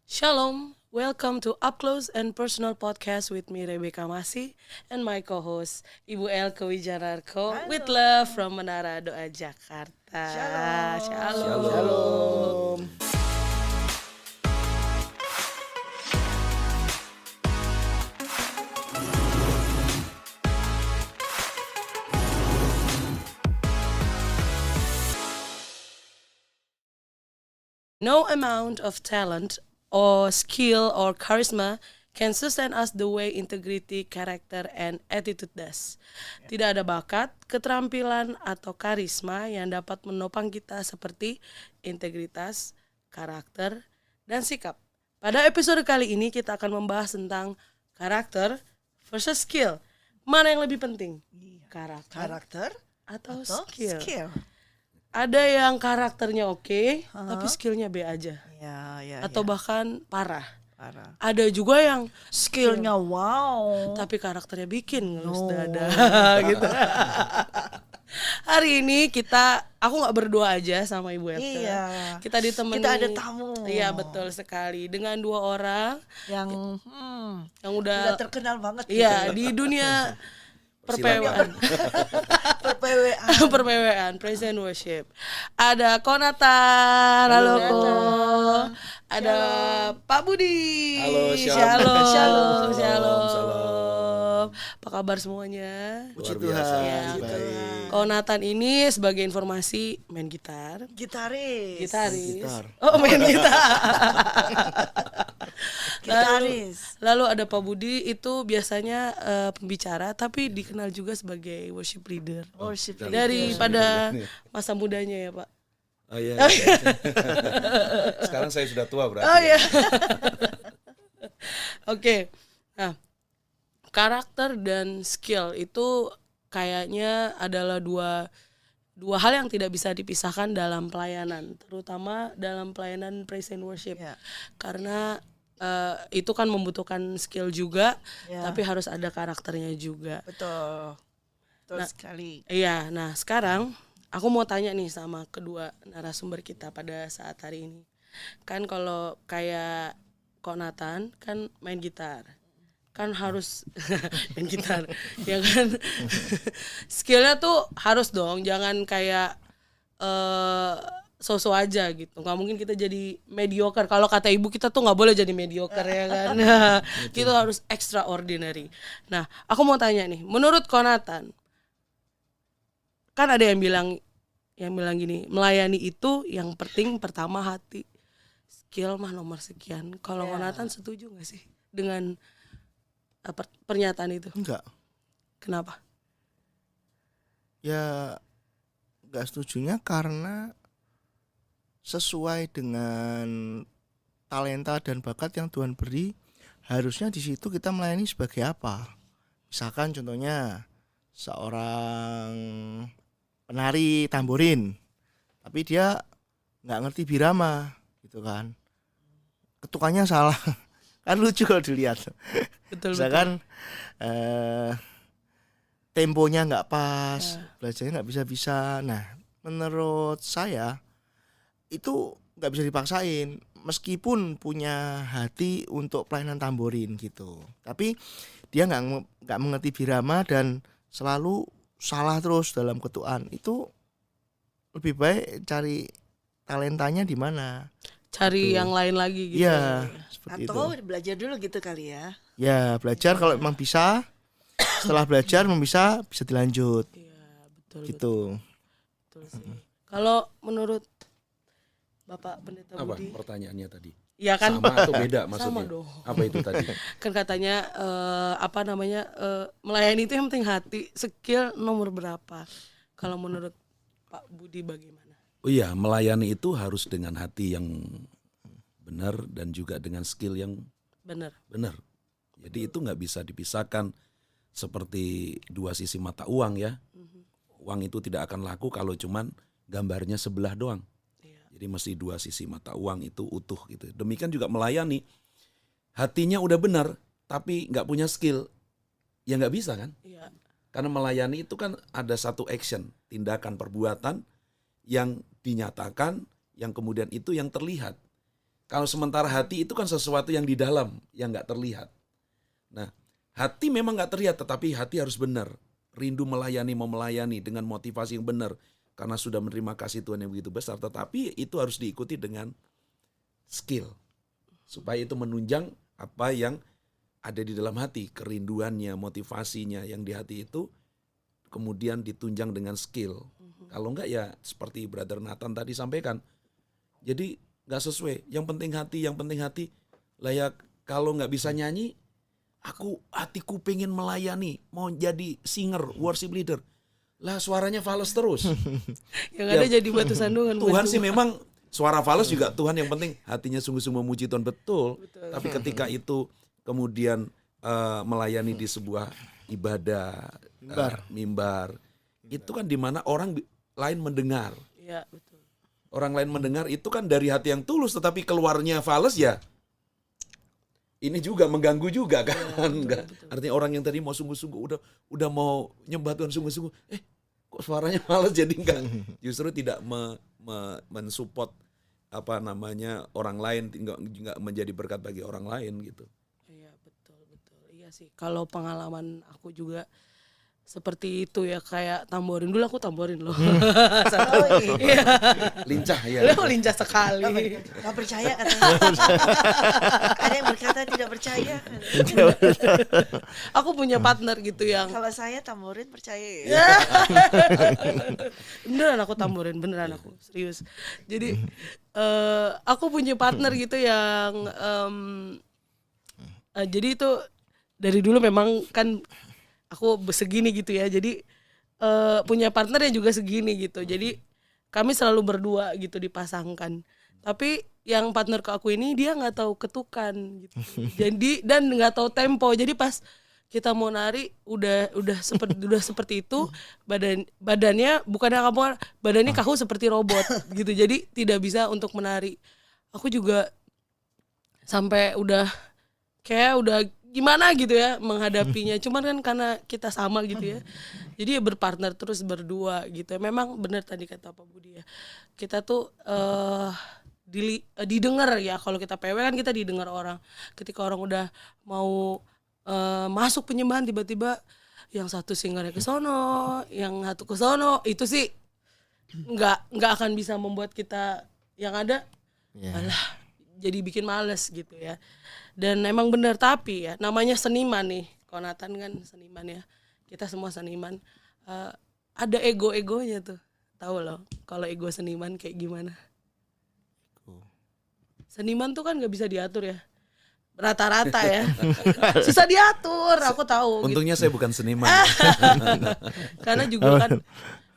Shalom, welcome to Up Close and Personal Podcast with me Rebecca Masih and my co-host Ibu Elke Wijanarko with love from Menara Doa Jakarta. Shalom. Shalom. No amount of talent or skill or charisma can sustain us the way integrity, character, and attitude does. Tidak ada bakat, keterampilan, atau karisma yang dapat menopang kita seperti integritas, karakter, dan sikap. Pada episode kali ini kita akan membahas tentang karakter versus skill. Mana yang lebih penting? Karakter atau skill? Ada yang karakternya oke, tapi skillnya B aja. Atau bahkan parah. Ada juga yang Skillnya wow, tapi karakternya bikin ngelus dada gitu. Hari ini aku nggak berdua aja sama Ibu Elke. Iya. Kita ditemani. Kita ada tamu. Iya betul sekali, dengan dua orang yang udah terkenal banget. Iya gitu. di dunia perpewaan. Perpewaan, praise and worship. Ada Konatan, halo Ko. Ada Pak Budi. Halo, Shalom. Apa kabar semuanya? Luar biasa. Ya, Baik. Konatan ini sebagai informasi main gitar. Gitaris. Gitar. Oh, main gitar. Gitaris. Lalu ada Pak Budi, itu biasanya pembicara tapi dikenal juga sebagai worship leader. Worship Daripada masa mudanya ya Pak. Oh iya. Sekarang saya sudah tua berarti. Oh iya. Oke. Nah, karakter dan skill itu kayaknya adalah dua hal yang tidak bisa dipisahkan dalam pelayanan, terutama dalam pelayanan praise and worship. Ya. Karena itu kan membutuhkan skill juga, Ya. tapi harus ada karakternya juga. Betul sekali. Iya, nah sekarang aku mau tanya nih sama kedua narasumber kita pada saat hari ini. Kan kalau kayak Kok Nathan kan main gitar, kan harus main gitar, ya kan. Skillnya tuh harus dong, jangan kayak so-so aja gitu. Nggak mungkin kita jadi mediocre. Kalau kata ibu kita tuh nggak boleh jadi mediocre ya kan. Kita harus extraordinary. Nah, aku mau tanya nih, menurut Konatan, kan ada yang bilang gini, melayani itu yang penting pertama hati, skill mah nomor sekian. Kalau Konatan setuju nggak sih dengan pernyataan itu? Enggak. Kenapa? Ya enggak setujunya karena sesuai dengan talenta dan bakat yang Tuhan beri, harusnya di situ kita melayani sebagai apa? Misalkan contohnya seorang penari tamborin, tapi dia nggak ngerti birama, gitu kan? Ketukannya salah, kan lucu kalau dilihat. Betul. Misalkan temponya nggak pas, belajarnya nggak bisa. Nah, menurut saya itu nggak bisa dipaksain, meskipun punya hati untuk pelayanan tamborin gitu, tapi dia nggak mengerti birama dan selalu salah terus dalam ketukan. Itu lebih baik cari talentanya di mana, Cari gitu. yang lain lagi gitu. Iya, seperti Atau itu. belajar dulu gitu kali ya. Ya, belajar kalau memang bisa. Setelah belajar memang bisa dilanjut. Iya, betul. Gitu. Betul sih. Kalau menurut Bapak Pendeta Apa Budi, pertanyaannya tadi? ya kan Sama atau beda maksudnya? Sama dong. Apa itu tadi? Kan katanya melayani itu yang penting hati, skill nomor berapa? Kalau menurut Pak Budi bagaimana? Oh iya, melayani itu harus dengan hati yang benar dan juga dengan skill yang Benar. benar. Jadi itu nggak bisa dipisahkan seperti dua sisi mata uang ya. Uang itu tidak akan laku kalau cuman gambarnya sebelah doang. Jadi mesti dua sisi mata uang itu utuh gitu. Demikian juga melayani, hatinya udah benar tapi nggak punya skill, ya nggak bisa kan? Iya. Karena melayani itu kan ada satu action, tindakan perbuatan yang dinyatakan, yang kemudian itu yang terlihat. Kalau sementara hati itu kan sesuatu yang di dalam, yang nggak terlihat. Nah, hati memang nggak terlihat, tetapi hati harus benar. Rindu melayani, mau melayani dengan motivasi yang benar. Karena sudah menerima kasih Tuhan yang begitu besar. Tetapi itu harus diikuti dengan skill. Supaya itu menunjang apa yang ada di dalam hati. Kerinduannya, motivasinya yang di hati itu kemudian ditunjang dengan skill. Kalau enggak ya seperti Brother Nathan tadi sampaikan. Jadi nggak sesuai. Yang penting hati. Lah ya kalau nggak bisa nyanyi, hatiku pengen melayani, mau jadi singer, worship leader. Lah suaranya fals terus. Yang ada jadi batu sandungan. Tuhan sih memang suara fals juga Tuhan, yang penting hatinya sungguh-sungguh memuji Tuhan, betul. Tapi ketika itu kemudian melayani di sebuah ibadah, mimbar, itu kan dimana orang lain mendengar. Iya, betul. Orang lain mendengar itu kan dari hati yang tulus, tetapi keluarnya fals ya. Ini juga mengganggu juga kan. Betul. Artinya orang yang tadi mau sungguh-sungguh udah mau nyembah Tuhan sungguh-sungguh, kok suaranya fals, jadi enggak. Justru tidak mensupport orang lain, enggak menjadi berkat bagi orang lain gitu. Iya, betul. Iya sih. Kalau pengalaman aku juga seperti itu ya, kayak tamborin. Dulu aku tamborin loh. Iya. Lincah ya. Lincah sekali. Gak percaya katanya. Ada yang berkata tidak percaya. Aku punya partner gitu yang Kalau saya tamborin percaya ya. beneran aku tamborin, beneran aku serius. Jadi aku punya partner gitu yang jadi itu dari dulu memang kan aku segini gitu ya. Jadi punya partner yang juga segini gitu. Jadi kami selalu berdua gitu dipasangkan. Tapi yang partner ke aku ini dia nggak tahu ketukan gitu. Jadi dan nggak tahu tempo. Jadi pas kita mau nari udah seperti itu, badannya badannya kaku seperti robot gitu. Jadi tidak bisa untuk menari. Aku juga sampai udah gimana gitu ya menghadapinya. Cuman kan karena kita sama gitu ya. Jadi ya berpartner terus berdua gitu. Memang benar tadi kata Pak Budi ya. Kita tuh didengar ya. Kalau kita PW kan kita didengar orang. Ketika orang udah mau masuk penyembahan, tiba-tiba yang satu singernya ke sono, yang satu ke sono, itu sih nggak akan bisa membuat kita yang ada alah jadi bikin males gitu ya. Dan emang benar, tapi ya namanya seniman nih, Konatan kan seniman ya, kita semua seniman, ada ego-egonya tuh, tahu loh kalau ego seniman kayak gimana. Seniman tuh kan nggak bisa diatur ya, rata-rata ya, susah diatur, aku tahu. Untungnya gitu. Saya bukan seniman. Karena juga kan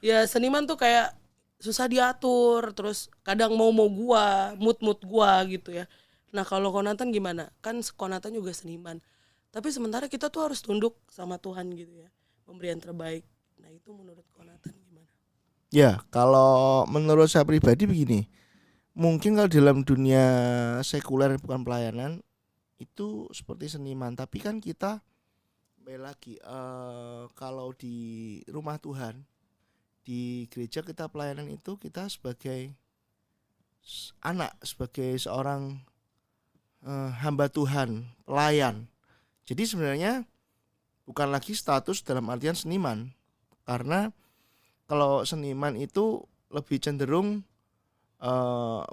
ya seniman tuh kayak susah diatur, terus kadang mau gua, mood gua gitu ya. Nah kalau Konatan gimana? Kan Konatan juga seniman, tapi sementara kita tuh harus tunduk sama Tuhan gitu ya, memberi yang terbaik. Nah itu menurut Konatan gimana? Ya kalau menurut saya pribadi begini, mungkin kalau dalam dunia sekuler bukan pelayanan itu seperti seniman, tapi kan kita lagi kalau di rumah Tuhan, di gereja kita pelayanan itu kita sebagai anak, sebagai seorang hamba Tuhan, pelayan. Jadi sebenarnya bukan lagi status dalam artian seniman, karena kalau seniman itu lebih cenderung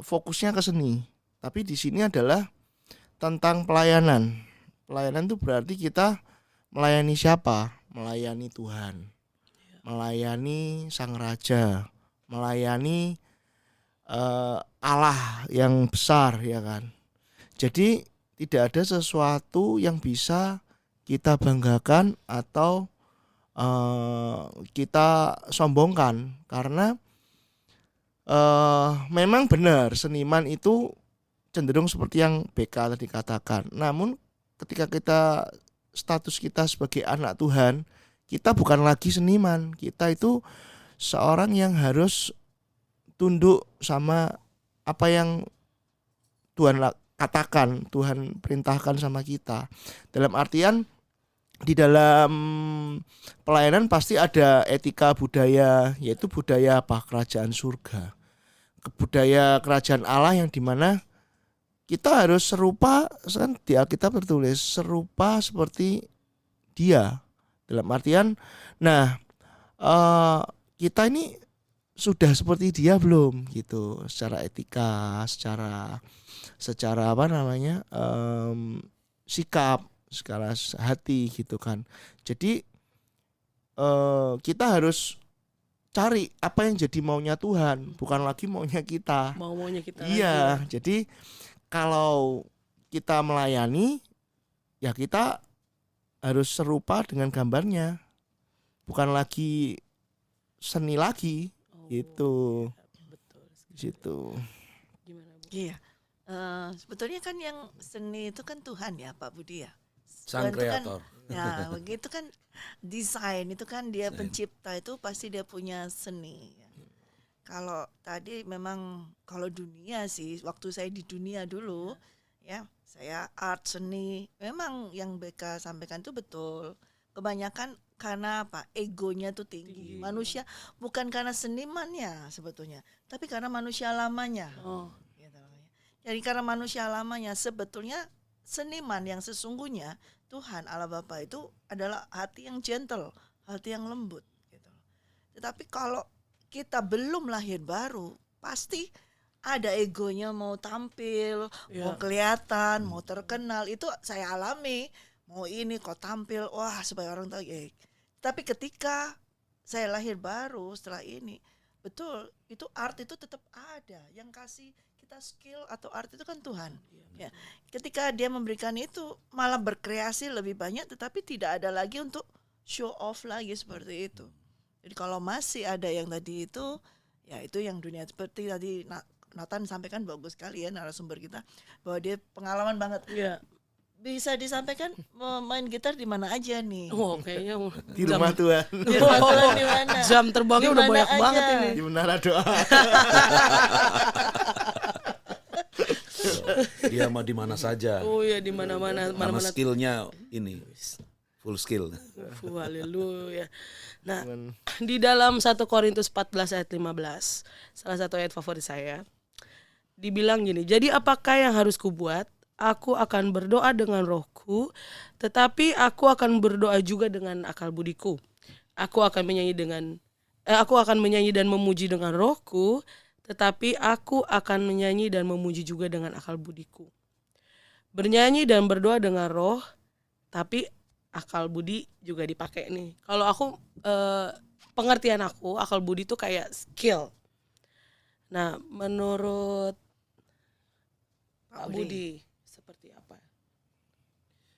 fokusnya ke seni. Tapi di sini adalah tentang pelayanan. Pelayanan itu berarti kita melayani siapa? Melayani Tuhan, melayani Sang Raja, melayani Allah yang besar, ya kan. Jadi tidak ada sesuatu yang bisa kita banggakan atau kita sombongkan, karena memang benar seniman itu cenderung seperti yang BK tadi katakan. Namun ketika kita status kita sebagai anak Tuhan, kita bukan lagi seniman. Kita itu seorang yang harus tunduk sama apa yang Tuhan katakan, Tuhan perintahkan sama kita. Dalam artian di dalam pelayanan pasti ada etika budaya, yaitu budaya apa? Kerajaan surga. Budaya kerajaan Allah yang dimana kita harus serupa, kan di Alkitab tertulis serupa seperti Dia. Dalam artian, nah kita ini sudah seperti Dia belum gitu, secara etika, secara apa namanya sikap, secara hati gitu kan. Jadi kita harus cari apa yang jadi maunya Tuhan, bukan lagi maunya kita. Maunya kita Iya, lagi. jadi kalau kita melayani, ya kita harus serupa dengan gambarnya, bukan lagi seni lagi, gitu. Betul. Gitu. Gimana Bu? Iya. Sebetulnya kan yang seni itu kan Tuhan ya Pak Budi ya. Sang Tuhan itu kan, kreator. ya begitu kan desain itu kan dia Desain. pencipta itu pasti dia punya seni. Ya. Kalau tadi memang kalau dunia sih waktu saya di dunia dulu ya saya art seni memang yang BK sampaikan itu betul. Kebanyakan karena apa? Egonya tuh tinggi. Manusia bukan karena senimannya sebetulnya, tapi karena manusia lamanya. Oh, Gitu. Jadi karena manusia lamanya sebetulnya seniman yang sesungguhnya Tuhan Allah Bapa itu adalah hati yang gentle, hati yang lembut gitu. Tetapi kalau kita belum lahir baru, pasti ada egonya mau tampil, mau kelihatan, mau terkenal. Itu saya alami. Mau ini kok tampil, wah supaya orang tahu. Tapi ketika saya lahir baru setelah ini, betul itu art itu tetap ada. Yang kasih kita skill atau art itu kan Tuhan. Ya. Ketika dia memberikan itu malah berkreasi lebih banyak, tetapi tidak ada lagi untuk show off lagi seperti itu. Jadi kalau masih ada yang tadi itu, ya itu yang dunia seperti tadi Nathan sampaikan bagus sekali ya narasumber kita bahwa dia pengalaman banget. iya. Bisa disampaikan main gitar di mana aja nih? Oh, kayaknya Di rumah Tuhan, Di rumah Tuhan di mana? jam terbangnya Di udah mana banyak aja? banget ini. di menara doa. Dia mau di mana saja. Oh iya, di mana-mana, Karena mana-mana. skillnya ini full skill. Haleluya. Nah, di dalam 1 Korintus 14 ayat 15, salah satu ayat favorit saya, dibilang gini, jadi apakah yang harus kubuat? Aku akan berdoa dengan rohku, tetapi aku akan berdoa juga dengan akal budiku. Aku akan menyanyi dan memuji dengan rohku, tetapi aku akan menyanyi dan memuji juga dengan akal budiku. Bernyanyi dan berdoa dengan roh, tapi akal budi juga dipakai nih. Kalau aku pengertian aku, akal budi itu kayak skill. Nah, menurut Pak Budi seperti apa?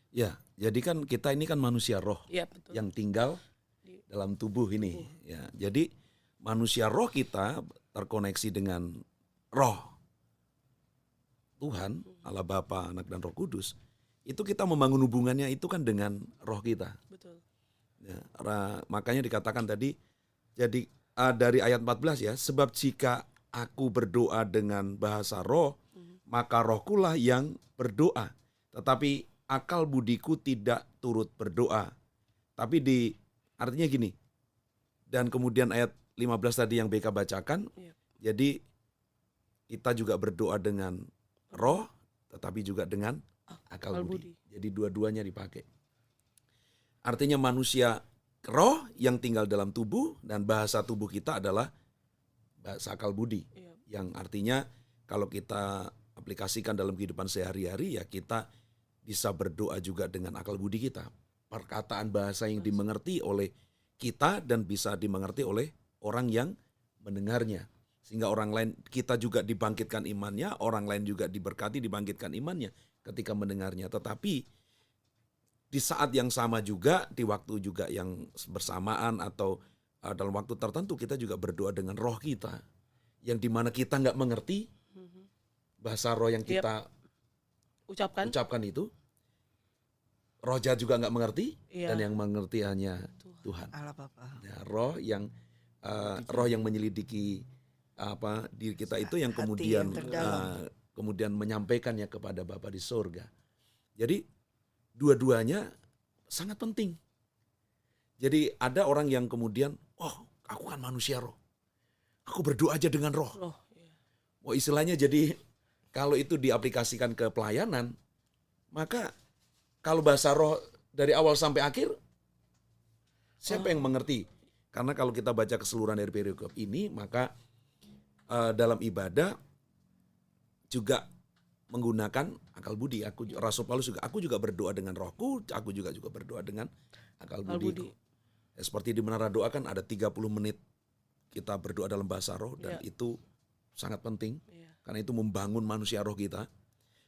Ya, jadi kan kita ini kan manusia roh Iya, betul. yang tinggal dalam tubuh ini. Ya, jadi manusia roh kita terkoneksi dengan roh Tuhan, Allah Bapa, Anak dan Roh Kudus. Itu kita membangun hubungannya itu kan dengan roh kita. Betul. Ya, makanya dikatakan tadi, jadi dari ayat 14 ya, sebab jika aku berdoa dengan bahasa roh, maka rohkulah yang berdoa. Tetapi akal budiku tidak turut berdoa. Tapi artinya gini, dan kemudian ayat 15 tadi yang BK bacakan, jadi kita juga berdoa dengan roh, tetapi juga dengan akal budi. Jadi dua-duanya dipakai. Artinya manusia roh yang tinggal dalam tubuh, dan bahasa tubuh kita adalah bahasa akal budi. Yang artinya kalau kita aplikasikan dalam kehidupan sehari-hari, ya kita bisa berdoa juga dengan akal budi kita. Perkataan bahasa yang dimengerti oleh kita dan bisa dimengerti oleh orang yang mendengarnya. Sehingga orang lain, kita juga dibangkitkan imannya, orang lain juga diberkati, dibangkitkan imannya ketika mendengarnya. Tetapi di saat yang sama juga, di waktu juga yang bersamaan atau dalam waktu tertentu, kita juga berdoa dengan roh kita. Yang dimana kita nggak mengerti bahasa roh yang kita ucapkan itu. Roh jahat juga nggak mengerti, dan yang mengerti hanya Tuhan. Allah Bapa. Ya, roh yang menyelidiki diri kita itu yang kemudian kemudian menyampaikannya kepada Bapa di surga. Jadi dua-duanya sangat penting. Jadi ada orang yang kemudian, aku kan manusia roh, aku berdoa aja dengan roh. Istilahnya jadi kalau itu diaplikasikan ke pelayanan, maka kalau bahasa roh dari awal sampai akhir, siapa yang mengerti? Karena kalau kita baca keseluruhan dari perikop ini, maka dalam ibadah juga menggunakan akal budi. Rasul Paulus juga, aku juga berdoa dengan rohku, aku juga berdoa dengan akal budiku. Ya, seperti di menara doa kan ada 30 menit kita berdoa dalam bahasa roh, dan itu sangat penting karena itu membangun manusia roh kita.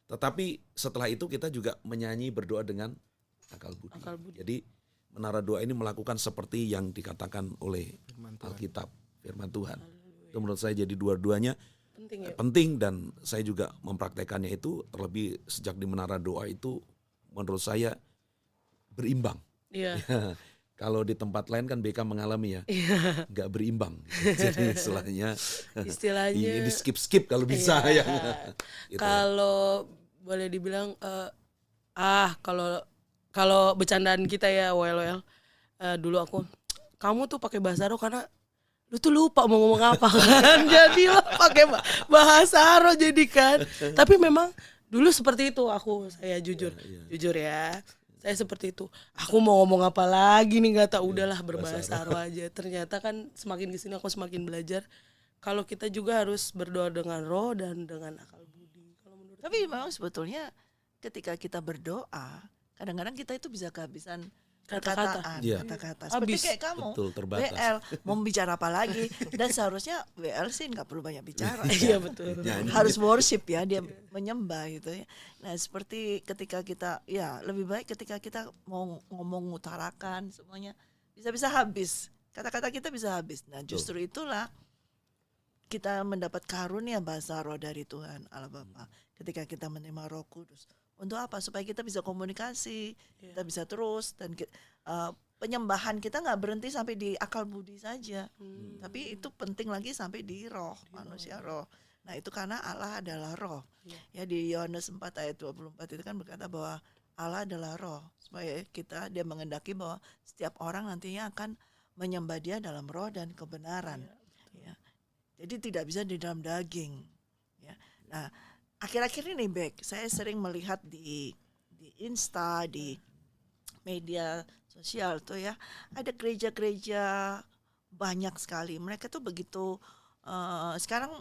Tetapi setelah itu kita juga menyanyi berdoa dengan akal budi. Jadi menara doa ini melakukan seperti yang dikatakan oleh Alkitab, firman Tuhan. Itu menurut saya jadi dua-duanya penting, dan saya juga mempraktekannya itu, terlebih sejak di menara doa itu menurut saya berimbang. Iya. Kalau di tempat lain kan BK mengalami ya, nggak berimbang. Jadi istilahnya di skip kalau bisa ya. Gitu. Kalau boleh dibilang kalau bercandaan kita ya well, dulu kamu tuh pakai bahasa roh karena lu tuh lupa mau ngomong apa kan. Jadi lo pakai bahasa roh jadi kan. Tapi memang dulu seperti itu saya jujur ya. Saya seperti itu. Aku mau ngomong apa lagi nih, nggak tahu, udahlah berbahasa roh aja. Ternyata kan semakin kesini aku semakin belajar kalau kita juga harus berdoa dengan roh dan dengan akal budi. Tapi memang sebetulnya ketika kita berdoa, kadang-kadang kita itu bisa kehabisan kata-kata. Seperti kayak kamu, WL mau bicara apa lagi, dan seharusnya WL sih nggak perlu banyak bicara. Iya betul. Harus worship ya, dia menyembah gitu ya. Nah seperti ketika kita, ya lebih baik ketika kita mau ngomong ngutarakan semuanya bisa habis, kata-kata kita bisa habis. Nah justru itulah kita mendapat karunia bahasa roh dari Tuhan Allah Bapa ketika kita menerima Roh Kudus. Untuk apa? Supaya kita bisa komunikasi, kita bisa terus, dan penyembahan kita nggak berhenti sampai di akal budi saja, tapi itu penting lagi sampai di roh, manusia roh. Nah itu karena Allah adalah roh. Ya di Yohanes 4 ayat 24 itu kan berkata bahwa Allah adalah roh, supaya dia mengendaki bahwa setiap orang nantinya akan menyembah Dia dalam roh dan kebenaran. Ya. Jadi tidak bisa di dalam daging. Ya. Nah akhir-akhir ini saya sering melihat di Insta, di media sosial tuh ya, ada gereja-gereja banyak sekali. Mereka tuh begitu sekarang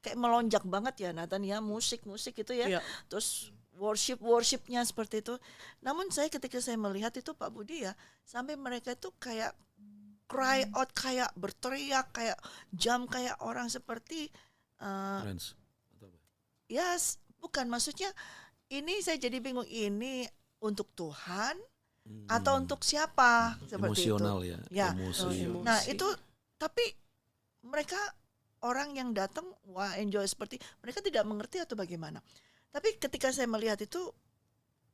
kayak melonjak banget ya Nathan ya, musik itu ya. Terus worshipnya seperti itu. Namun ketika saya melihat itu Pak Budi ya, sampai mereka tuh kayak cry out, kayak berteriak, kayak kayak orang seperti bukan, maksudnya ini saya jadi bingung, ini untuk Tuhan atau untuk siapa, seperti emosional itu. Emosi. Nah itu, tapi mereka orang yang datang enjoy, seperti mereka tidak mengerti atau bagaimana. Tapi ketika saya melihat itu,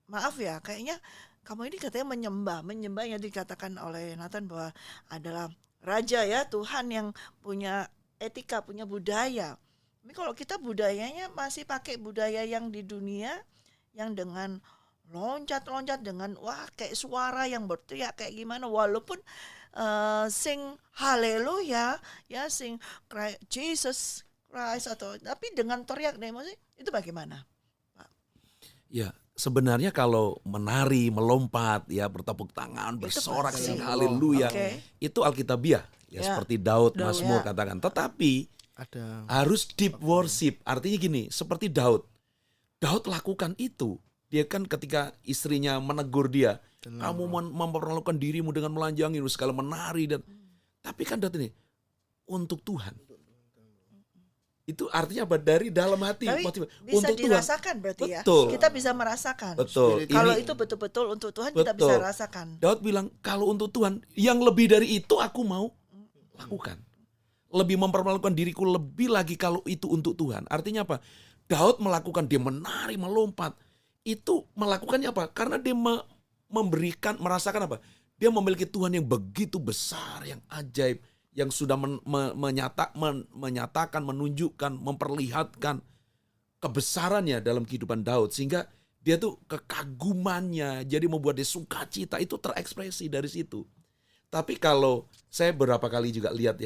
maaf ya, kayaknya kamu ini katanya menyembah yang dikatakan oleh Nathan bahwa adalah raja ya, Tuhan yang punya etika, punya budaya. Tapi kalau kita budayanya masih pakai budaya yang di dunia, yang dengan loncat-loncat, dengan kayak suara yang berteriak kayak gimana, walaupun sing haleluya ya, sing cry, Jesus Christ, tapi dengan teriak emosi, itu bagaimana Pak? Ya sebenarnya kalau menari, melompat ya, bertepuk tangan, bersorak sing haleluya, itu alkitabiah ya, seperti Daud Mazmur katakan. Tetapi harus deep worship, artinya gini, seperti Daud lakukan itu. Dia kan ketika istrinya menegur dia, kamu mempermalukan dirimu dengan melanjangi, segala menari, dan tapi kan Daud ini untuk Tuhan. Itu artinya apa? Dari dalam hati. Tapi motivasi. Bisa untuk dirasakan Tuhan. berarti Betul. Ya. Kita bisa merasakan. Betul. Kalau itu betul-betul untuk Tuhan, kita bisa rasakan. Daud bilang, kalau untuk Tuhan, yang lebih dari itu aku mau lakukan. Lebih mempermalukan diriku lebih lagi kalau itu untuk Tuhan. Artinya apa? Daud melakukan, dia menari, melompat. Itu melakukannya apa? Karena dia merasakan apa? Dia memiliki Tuhan yang begitu besar, yang ajaib, yang sudah menyatakan, menunjukkan, memperlihatkan kebesarannya dalam kehidupan Daud. Sehingga dia tuh kekagumannya, jadi membuat dia sukacita, itu terekspresi dari situ. Tapi kalau saya beberapa kali juga lihat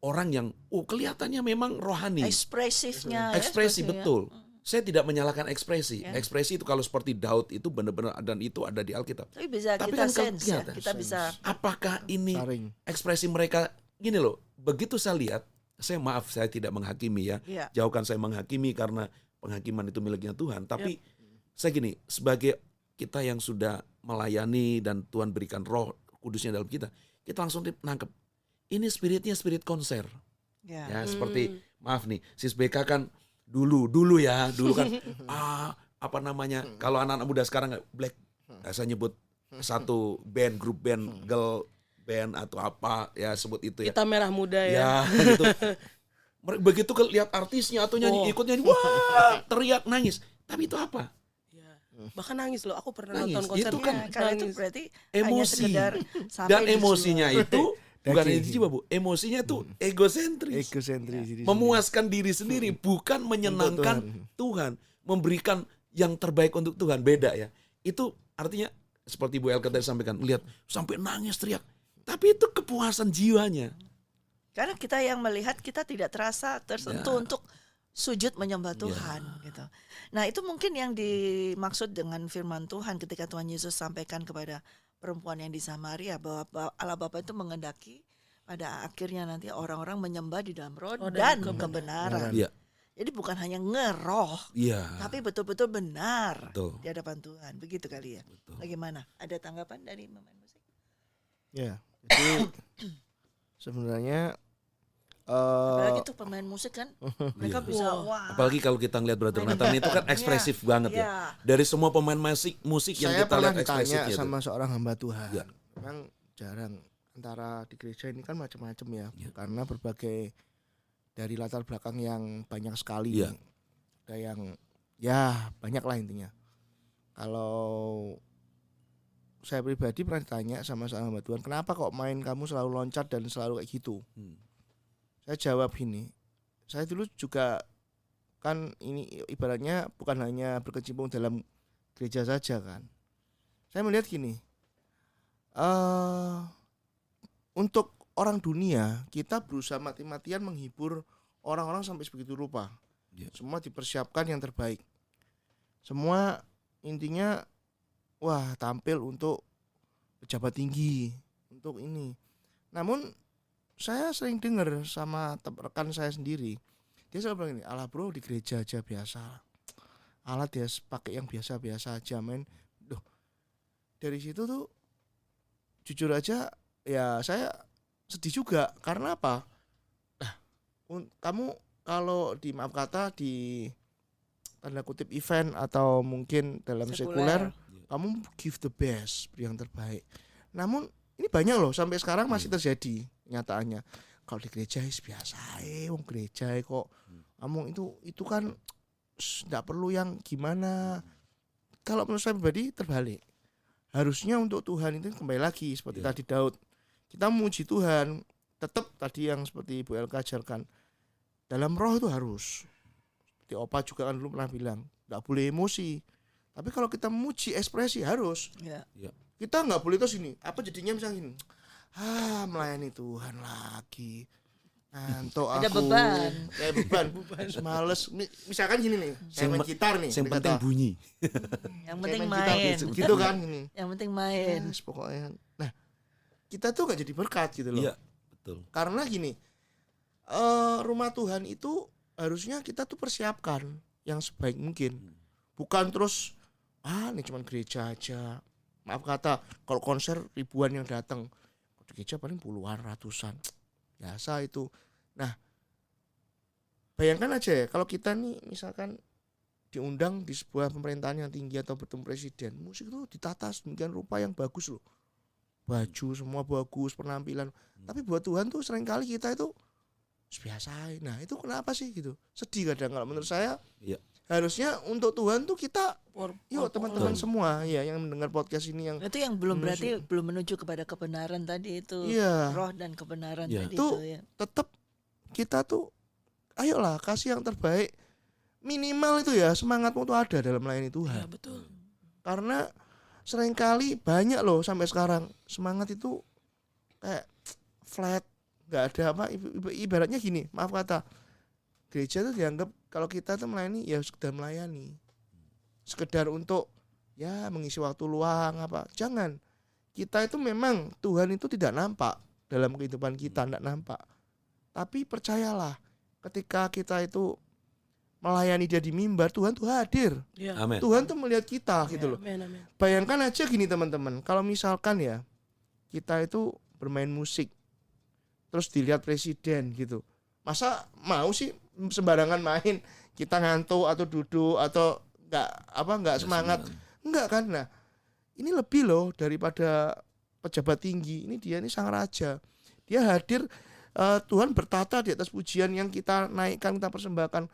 orang yang kelihatannya memang rohani, Ekspresifnya. ekspresi, sepertinya. betul. Saya tidak menyalahkan ekspresi. Ya. Ekspresi itu kalau seperti Daud itu benar-benar, dan itu ada di Alkitab. Tapi bisa Tapi kita kan kalau sense ya, kelihatan, kita bisa. Apakah ini Saring. ekspresi mereka gini loh? Begitu saya lihat, saya tidak menghakimi ya. Ya. Jauhkan saya menghakimi karena penghakiman itu miliknya Tuhan. Tapi saya gini, sebagai kita yang sudah melayani dan Tuhan berikan Roh Kudusnya dalam kita langsung nangkep. Ini spiritnya spirit konser. Ya. Ya, seperti maaf nih, Sis BK kan dulu kan apa namanya, kalau anak-anak muda sekarang black, saya nyebut satu band, grup band, girl band atau apa ya, sebut itu ya. Kita merah muda ya. Ya gitu. Begitu lihat artisnya atau nyanyi, ikut nyanyi, wah, teriak, nangis. Tapi itu apa? Ya. Bahkan nangis loh, aku pernah Nangis. nonton konser Itu kan Karena itu nangis. berarti hanya Emosi. sekedar sampai Dan di emosinya jiwa. itu bukan Daging. di jiwa, Bu. Emosinya itu egosentris. Egosentris. diri Memuaskan diri sendiri, bukan menyenangkan Tuhan, memberikan yang terbaik untuk Tuhan. Beda ya. Itu artinya seperti Bu Elka tadi sampaikan, lihat sampai nangis, teriak. Tapi itu kepuasan jiwanya. Karena kita yang melihat, kita tidak terasa tersentuh Ya. untuk sujud menyembah Tuhan gitu. Nah, itu mungkin yang dimaksud dengan firman Tuhan ketika Tuhan Yesus sampaikan kepada perempuan yang di Samaria bahwa Allah Bapa itu mengendaki pada akhirnya nanti orang-orang menyembah di dalam roh dan kebenaran. Iya. Jadi bukan hanya ngeroh, Iya. tapi betul-betul benar Betul. di hadapan Tuhan. Begitu kali ya. Betul. Bagaimana? Ada tanggapan dari pemain musik? Ya, jadi sebenarnya Apalagi tuh pemain musik kan, mereka Iya. bisa wah. Apalagi kalau kita ngeliat Brother Nathan itu kan ekspresif banget ya. Iya. Dari semua pemain musik yang saya kita pernah lihat ditanya ekspresifnya sama itu. seorang hamba Tuhan. Ya. Memang jarang, antara di gereja ini kan macam-macam ya, Ya. karena berbagai dari latar belakang yang banyak sekali. Ya. Ada yang ya banyak lah intinya. Kalau saya pribadi pernah ditanya sama seorang hamba Tuhan, kenapa kok main kamu selalu loncat dan selalu kayak gitu? Saya jawab gini, saya dulu juga kan ini ibaratnya bukan hanya berkecimpung dalam gereja saja kan. Saya melihat gini, untuk orang dunia kita berusaha mati-matian menghibur orang-orang sampai sebegitu rupa. Ya. Semua dipersiapkan yang terbaik. Semua intinya wah tampil untuk pejabat tinggi, untuk ini. Namun saya sering dengar sama rekan saya sendiri, dia selalu bilang ini, alah bro di gereja aja biasa, alah dia pakai yang biasa-biasa aja men. Duh, dari situ tuh jujur aja ya saya sedih juga. Karena apa? Kamu kalau di maaf kata di tanda kutip event atau mungkin dalam sekuler, kamu give the best, beri yang terbaik. Namun ini banyak loh sampai sekarang masih terjadi nyataannya. Kalau di gereja biasa wong gereja kok kamu itu kan tidak perlu yang gimana. Kalau menurut saya pribadi terbalik. Harusnya untuk Tuhan itu kembali lagi seperti tadi Daud. Kita memuji Tuhan, tetap tadi yang seperti Ibu Elka ajarkan. Dalam roh itu harus. Seperti Opa juga kan dulu pernah bilang, enggak boleh emosi. Tapi kalau kita memuji ekspresi harus. Ya. Kita nggak boleh terus ini. Apa jadinya misalnya gini. Melayani Tuhan lagi. Ngantuk aku. Ada beban. Kayak beban. Males. Misalkan gini nih. Saya main gitar nih. Yang penting bunyi. Yang penting Kayak gitar main. gitu kan gini. Yang penting main. Pokoknya. Nah, kita tuh nggak jadi berkat gitu loh. Iya, betul. Karena gini. Rumah Tuhan itu harusnya kita tuh persiapkan yang sebaik mungkin. Bukan terus ini cuma gereja aja. Maaf kata, kalau konser ribuan yang datang, di gereja paling puluhan, ratusan. Biasa itu. Nah, bayangkan aja ya, kalau kita nih misalkan diundang di sebuah pemerintahan yang tinggi atau bertemu presiden, musik itu ditata sedemikian rupa yang bagus loh. Baju semua bagus, penampilan. Tapi buat Tuhan tuh seringkali kita itu biasa. Nah, itu kenapa sih gitu? Sedih kadang kalau menurut saya. Iya. Harusnya untuk Tuhan tuh kita yuk teman-teman Betul. semua ya yang mendengar podcast ini yang Itu yang belum berarti belum menuju kepada kebenaran tadi itu. Iya. Roh dan kebenaran Iya. tadi Itu itu ya. tetap kita tuh ayolah kasih yang terbaik, minimal itu ya semangatmu tuh ada dalam melayani Tuhan. Ya, betul. Karena seringkali banyak loh sampai sekarang semangat itu kayak flat, nggak ada apa, ibaratnya gini, maaf kata, gereja itu dianggap kalau kita tuh melayani ya sekedar melayani, sekedar untuk ya mengisi waktu luang apa. Jangan, kita itu memang Tuhan itu tidak nampak dalam kehidupan kita, tidak nampak. Tapi percayalah, ketika kita itu melayani dia di mimbar, Tuhan tuh hadir. Ya. Amin. Tuhan tuh melihat kita gitu loh. Amin, amin. Bayangkan aja gini teman-teman, kalau misalkan ya kita itu bermain musik terus dilihat presiden gitu, masa mau sih sembarangan main, kita ngantuk atau duduk atau nggak semangat, enggak kan? Nah ini lebih loh daripada pejabat tinggi, ini dia, ini sang raja, dia hadir. Tuhan bertata di atas pujian yang kita naikkan, kita persembahkan.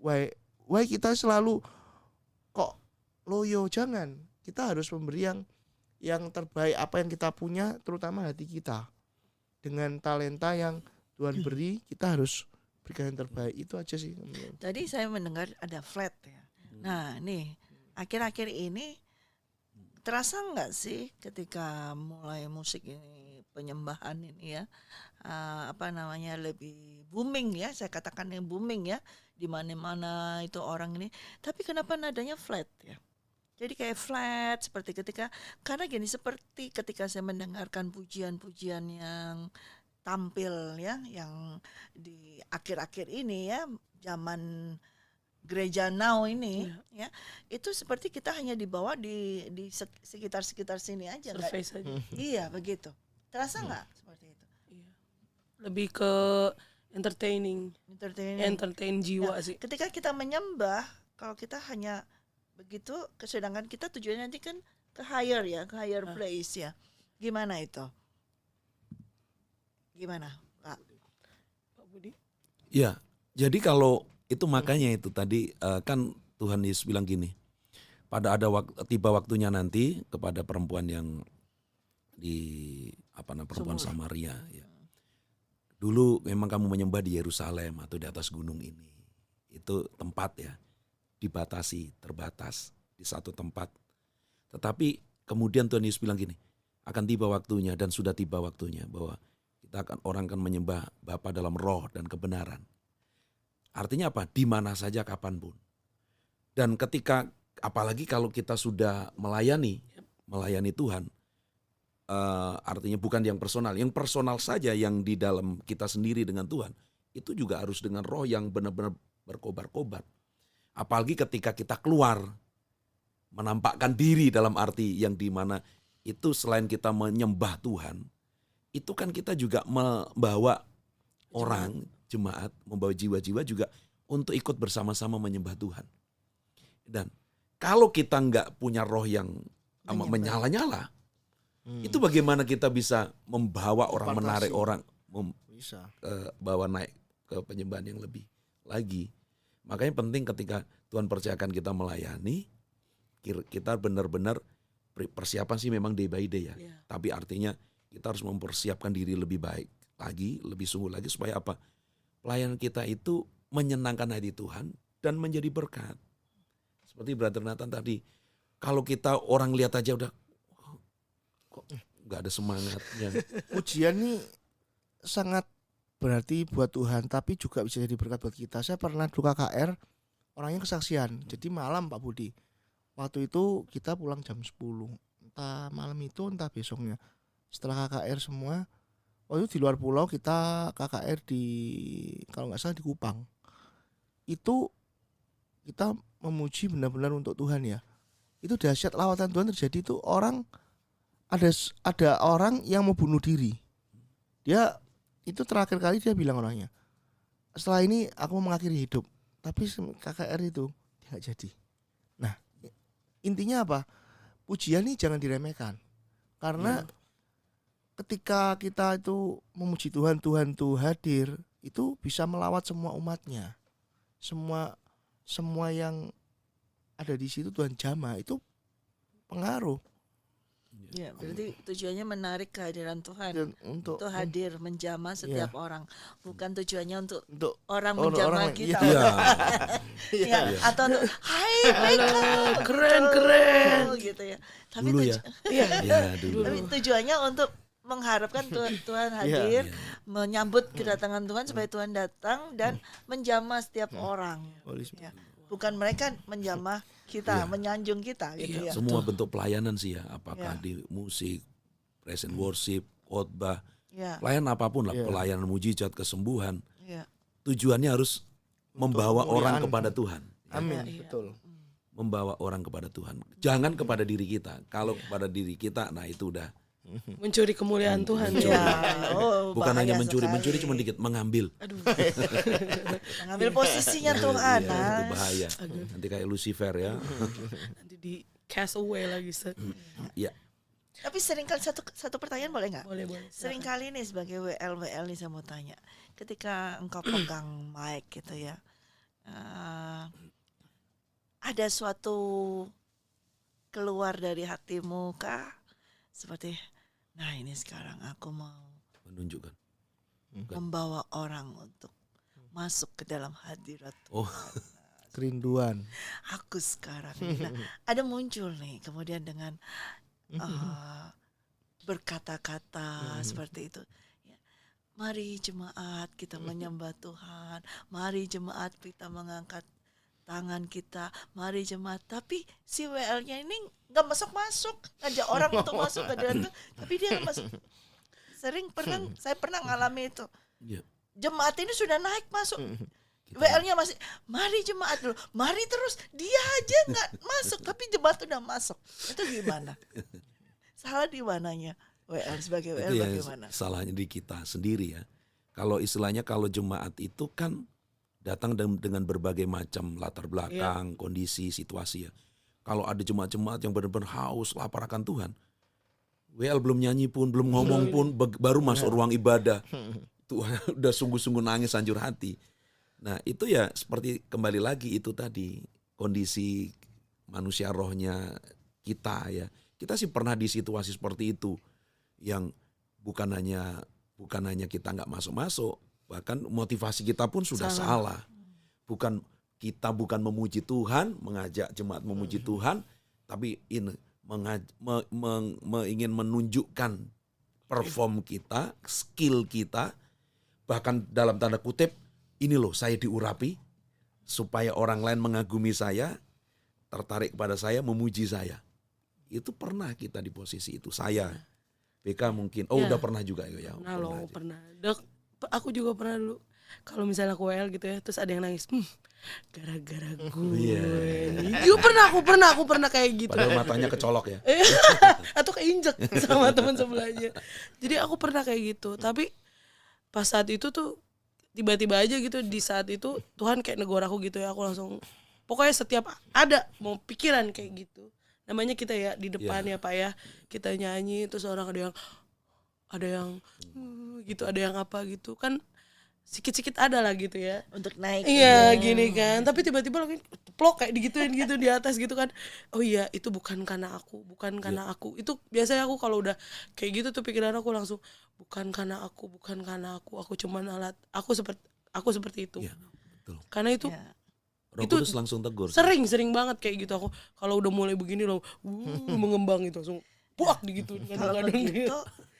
Why kita selalu kok loyo? Jangan, kita harus memberi yang terbaik, apa yang kita punya, terutama hati kita. Dengan talenta yang Tuhan beri, kita harus berikan yang terbaik. Itu aja sih. Tadi saya mendengar ada flat ya. Nah nih akhir-akhir ini terasa nggak sih ketika mulai musik ini, penyembahan ini ya, lebih booming ya, saya katakan yang booming ya, di mana-mana itu orang ini. Tapi kenapa nadanya flat ya? Jadi kayak flat seperti karena gini, seperti ketika saya mendengarkan pujian-pujian yang tampil ya, yang di akhir-akhir ini ya, zaman gereja now ini ya, itu seperti kita hanya dibawa di sekitar sini aja. Survei saja. Iya begitu. Terasa nggak seperti itu? Iya. Lebih ke entertain jiwa Nah, sih. ketika kita menyembah, kalau kita hanya begitu, sedangkan kita tujuannya nanti kan ke higher place ya. Gimana itu? Gimana, Pak Budi? Ya, jadi kalau itu makanya itu tadi kan Tuhan Yesus bilang gini, pada ada tiba waktunya nanti kepada perempuan yang di perempuan Samaria ya. Dulu memang kamu menyembah di Yerusalem atau di atas gunung ini. Itu tempat ya, dibatasi, terbatas di satu tempat. Tetapi kemudian Tuhan Yesus bilang gini, akan tiba waktunya dan sudah tiba waktunya bahwa orang akan menyembah Bapa dalam roh dan kebenaran. Artinya apa? Di mana saja, kapanpun. Dan ketika, apalagi kalau kita sudah melayani Tuhan, artinya bukan yang personal saja yang di dalam kita sendiri dengan Tuhan, itu juga harus dengan roh yang benar-benar berkobar-kobar. Apalagi ketika kita keluar, menampakkan diri dalam arti yang dimana itu selain kita menyembah Tuhan, itu kan kita juga membawa orang, jemaat, membawa jiwa-jiwa juga untuk ikut bersama-sama menyembah Tuhan. Dan kalau kita nggak punya roh yang menyala-nyala, itu bagaimana kita bisa membawa orang, menarik orang, bawa naik ke penyembahan yang lebih lagi. Makanya penting ketika Tuhan percayakan kita melayani, kita benar-benar persiapan sih memang day by day ya. Tapi artinya kita harus mempersiapkan diri lebih baik lagi, lebih sungguh lagi supaya apa? Pelayanan kita itu menyenangkan hati Tuhan dan menjadi berkat. Seperti Brother Nathan tadi, kalau kita orang lihat aja udah kok nggak ada semangatnya. Pujian nih sangat berarti buat Tuhan, tapi juga bisa jadi berkat buat kita. Saya pernah di KKR, orangnya kesaksian. Jadi malam Pak Budi, waktu itu kita pulang jam 10, entah malam itu entah besoknya. Setelah KKR semua, waktu itu di luar pulau, kita KKR di, kalau nggak salah di Kupang. Itu kita memuji benar-benar untuk Tuhan ya. Itu dahsyat, lawatan Tuhan terjadi. Itu orang, ada orang yang mau bunuh diri. Dia itu terakhir kali dia bilang orangnya, setelah ini aku mau mengakhiri hidup. Tapi KKR itu tidak jadi. Nah intinya apa? Pujian ini jangan diremehkan. Karena ketika kita itu memuji Tuhan, Tuhan itu hadir, itu bisa melawat semua umatnya. Semua yang ada di situ Tuhan jamah, itu pengaruh. Ya, berarti tujuannya menarik kehadiran Tuhan untuk hadir menjamah setiap orang, bukan tujuannya untuk orang menjamah kita. Iya. Atau untuk hai mereka Keren gitu ya. Tapi dulu ya. dulu. Tapi tujuannya untuk mengharapkan Tuhan Iya. hadir, menyambut kedatangan Tuhan supaya Tuhan datang dan menjamah setiap orang. Boleh. Ya. Bukan mereka menjamah kita, menyanjung kita gitu ya. Semua bentuk pelayanan sih ya, apakah Ya. di musik, praise and worship, khotbah, Ya, pelayanan apapun lah, Iya. pelayanan mujizat, kesembuhan, ya. tujuannya harus membawa orang kemuliaan. kepada Tuhan. Amin, Iya. betul. Membawa orang kepada Tuhan. Jangan kepada diri kita. Kalau kepada diri kita, nah itu udah Mencuri kemuliaan Tuhan. Mencuri. Ya. Oh, bukan hanya bahaya mencuri, sekali. mencuri cuma dikit, mengambil. Aduh. Mengambil posisinya Tuhan. Iya, itu Mas. bahaya. Nanti kayak Lucifer ya. Nanti di cast away lagi. Ya, Tapi seringkali satu pertanyaan boleh nggak? Boleh. Seringkali nih sebagai WL nih saya mau tanya, ketika engkau pegang mic gitu ya, ada suatu keluar dari hatimu kah? Seperti, nah ini sekarang aku mau menunjukkan. membawa orang untuk masuk ke dalam hadirat Oh, Kerinduan. aku sekarang. Nah, ada muncul nih kemudian dengan berkata-kata seperti itu. Ya, mari jemaat kita menyembah Tuhan. Mari jemaat kita mengangkat tangan kita. Mari jemaat. Tapi si WL-nya ini nggak masuk-masuk. Ngajak orang untuk masuk ke dalam itu, tapi dia nggak masuk. Saya pernah ngalami itu. ya. Jemaat ini sudah naik masuk. WL-nya masih, mari jemaat dulu, mari terus, dia aja nggak masuk, tapi jemaat udah masuk. Itu gimana? Salah di mananya? WL sebagai WL Itu ya bagaimana? salahnya di kita sendiri ya. Kalau istilahnya kalau jemaat itu kan datang dengan berbagai macam latar belakang, kondisi, situasi ya. Kalau ada jemaat-jemaat yang benar-benar haus, lapar akan Tuhan, WL belum nyanyi pun, belum ngomong pun, baru masuk ruang ibadah. Tuhan udah sungguh-sungguh nangis hancur hati. Nah itu ya seperti kembali lagi itu tadi kondisi manusia rohnya kita ya. Kita sih pernah di situasi seperti itu yang bukan hanya kita nggak masuk-masuk, bahkan motivasi kita pun sudah salah. Bukan memuji Tuhan, mengajak jemaat memuji Tuhan, tapi ingin menunjukkan perform kita, skill kita, bahkan dalam tanda kutip, ini loh saya diurapi supaya orang lain mengagumi saya, tertarik kepada saya, memuji saya. Itu pernah kita di posisi itu. Saya, BK mungkin, udah pernah juga ya. Pernah loh, pernah. Dok, aku juga pernah dulu. Kalau misalnya aku WL gitu ya, terus ada yang nangis, gara-gara gue. Iya aku pernah kayak gitu. Padahal matanya kecolok ya. Atau keinjek sama teman sebelahnya. Jadi aku pernah kayak gitu. Tapi pas saat itu tuh tiba-tiba aja gitu, di saat itu Tuhan kayak negor aku gitu ya. Aku langsung, pokoknya setiap ada mau pikiran kayak gitu, namanya kita ya di depan ya Pak ya, kita nyanyi terus orang ada yang gitu, ada yang apa gitu kan, sikit-sikit ada lah gitu ya. Untuk naik. Iya gini kan, tapi tiba-tiba lagi plok kayak digituin gitu di atas gitu kan. Oh iya itu bukan karena aku. Itu biasanya aku kalau udah kayak gitu tuh pikiran aku langsung bukan karena aku cuman alat. Aku seperti itu. Iya, betul. Karena itu Ya. Roh itu Kudus langsung tegur. sering banget kayak gitu aku. Kalau udah mulai begini loh, mengembang itu langsung buak digituin Kalau kadang-kadang. begitu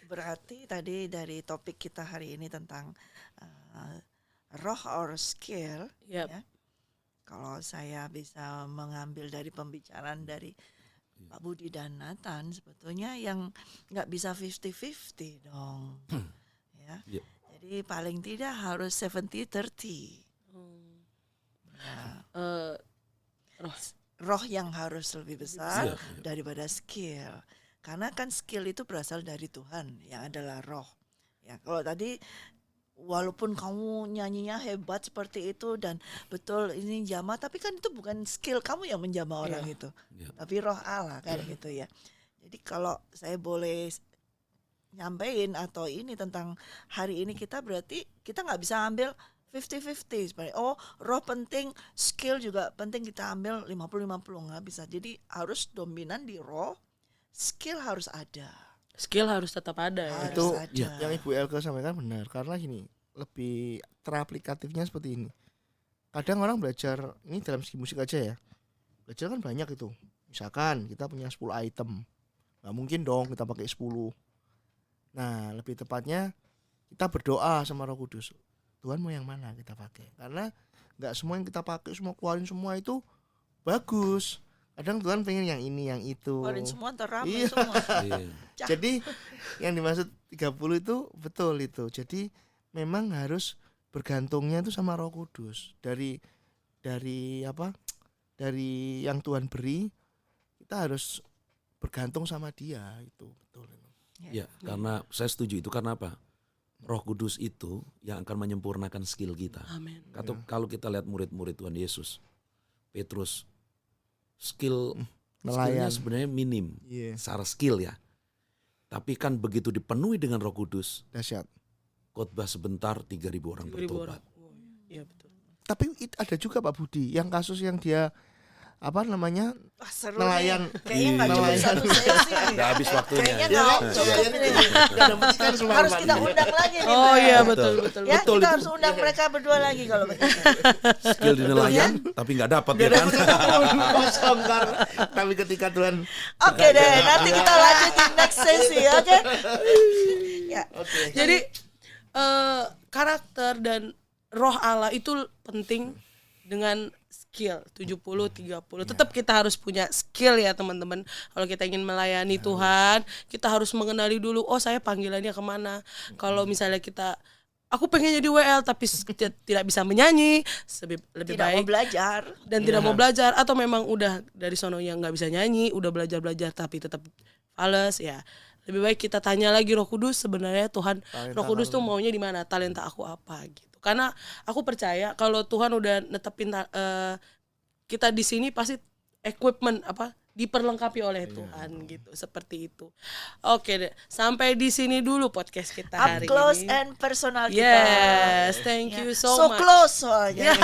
berarti tadi dari topik kita hari ini tentang roh or skill. Yap. Ya. Kalau saya bisa mengambil dari pembicaraan dari Pak Budi dan Nathan, sebetulnya yang nggak bisa 50-50 dong. Ya. Iya. Jadi paling tidak harus 70-30. Ya. Roh yang harus lebih besar daripada skill. Karena kan skill itu berasal dari Tuhan yang adalah roh. Ya, kalau tadi walaupun kamu nyanyinya hebat seperti itu dan betul ini jamah, tapi kan itu bukan skill kamu yang menjamah orang itu. Iya. Tapi roh Allah kan gitu ya. Jadi kalau saya boleh nyampein atau ini tentang hari ini, kita berarti kita nggak bisa ambil 50-50 sebenarnya. Oh, roh penting, skill juga penting, kita ambil 50-50, nggak bisa. Jadi harus dominan di roh, skill harus ada. Skill harus tetap ada ya. Harus Itu ada. yang Ibu Elke sampaikan benar, karena gini, lebih teraplikatifnya seperti ini. Kadang orang belajar, ini dalam segi musik aja ya, belajar kan banyak itu. Misalkan kita punya 10 item, nggak mungkin dong kita pakai 10. Nah, lebih tepatnya kita berdoa sama Roh Kudus. Tuhan mau yang mana kita pakai? Karena nggak semua yang kita pakai, semua keluarin semua itu bagus. Kadang Tuhan pengen yang ini, yang itu. Keluarin semua terame Iya. semua. Iya. Jadi yang dimaksud 30 itu betul itu. Jadi memang harus bergantungnya itu sama Roh Kudus. Dari apa? Dari yang Tuhan beri, kita harus bergantung sama Dia, itu betul. Ya, karena saya setuju itu karena apa? Roh Kudus itu yang akan menyempurnakan skill kita. Amin. Kalau kita lihat murid-murid Tuhan Yesus, Petrus, skillnya Nelayan. sebenarnya minim, Iya, secara skill ya. Tapi kan begitu dipenuhi dengan Roh Kudus, dahsyat. khotbah sebentar 3.000 orang 3.000 bertobat. orang. Iya betul. Tapi ada juga Pak Budi yang kasus yang dia apa namanya Wah, seru nelayan. nih. Kayaknya nggak cuma Nelayan. satu sesi nih. Udah habis waktunya. Kayaknya Ya, nggak cukup ini. Harus kita undang lagi nih. Oh Mbak. iya Betul. betul betul. Ya, Betul kita itu. harus undang mereka berdua lagi kalau begitu. Skill di nelayan, tapi nggak dapat ya kan? Kosong karena tapi ketika Tuhan Oke deh, nanti kita lanjut di next sesi, oke? Ya. Jadi karakter dan roh Allah itu penting dengan skill 70-30. Tetap kita harus punya skill ya teman-teman. Kalau kita ingin melayani Tuhan, kita harus mengenali dulu, oh saya panggilannya kemana. Kalau misalnya aku pengen jadi WL tapi tidak bisa menyanyi, lebih Tidak baik mau belajar. dan tidak mau belajar, atau memang udah dari sononya nggak bisa nyanyi, udah belajar tapi tetap fales ya. Lebih baik kita tanya lagi Roh Kudus, sebenarnya Tuhan Roh Kudus tuh maunya di mana, talenta aku apa gitu. Karena aku percaya kalau Tuhan udah netepin kita di sini, pasti equipment diperlengkapi oleh Tuhan gitu, seperti itu. Oke deh, sampai di sini dulu podcast kita Up hari close ini. and personal kita. Yes, thank you so much. close soalnya.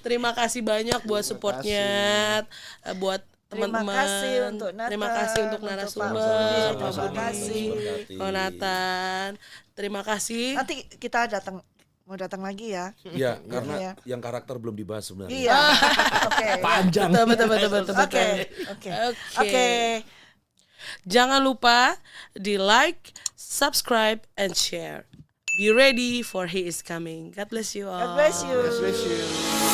Terima kasih banyak buat supportnya, buat teman-teman. Terima kasih untuk Nathan, Terima kasih untuk untuk narasumber, Pak Budi, Pak terima Budi, kasih. Jonathan. Terima kasih. Nanti kita mau datang lagi ya. Ya, karena Iya. yang karakter belum dibahas sebenarnya. Iya. Oke. panjang. Betul. Oke. Oke. Jangan lupa di like, subscribe, and share. Be ready for He is coming. God bless you all. God bless you. Bless you.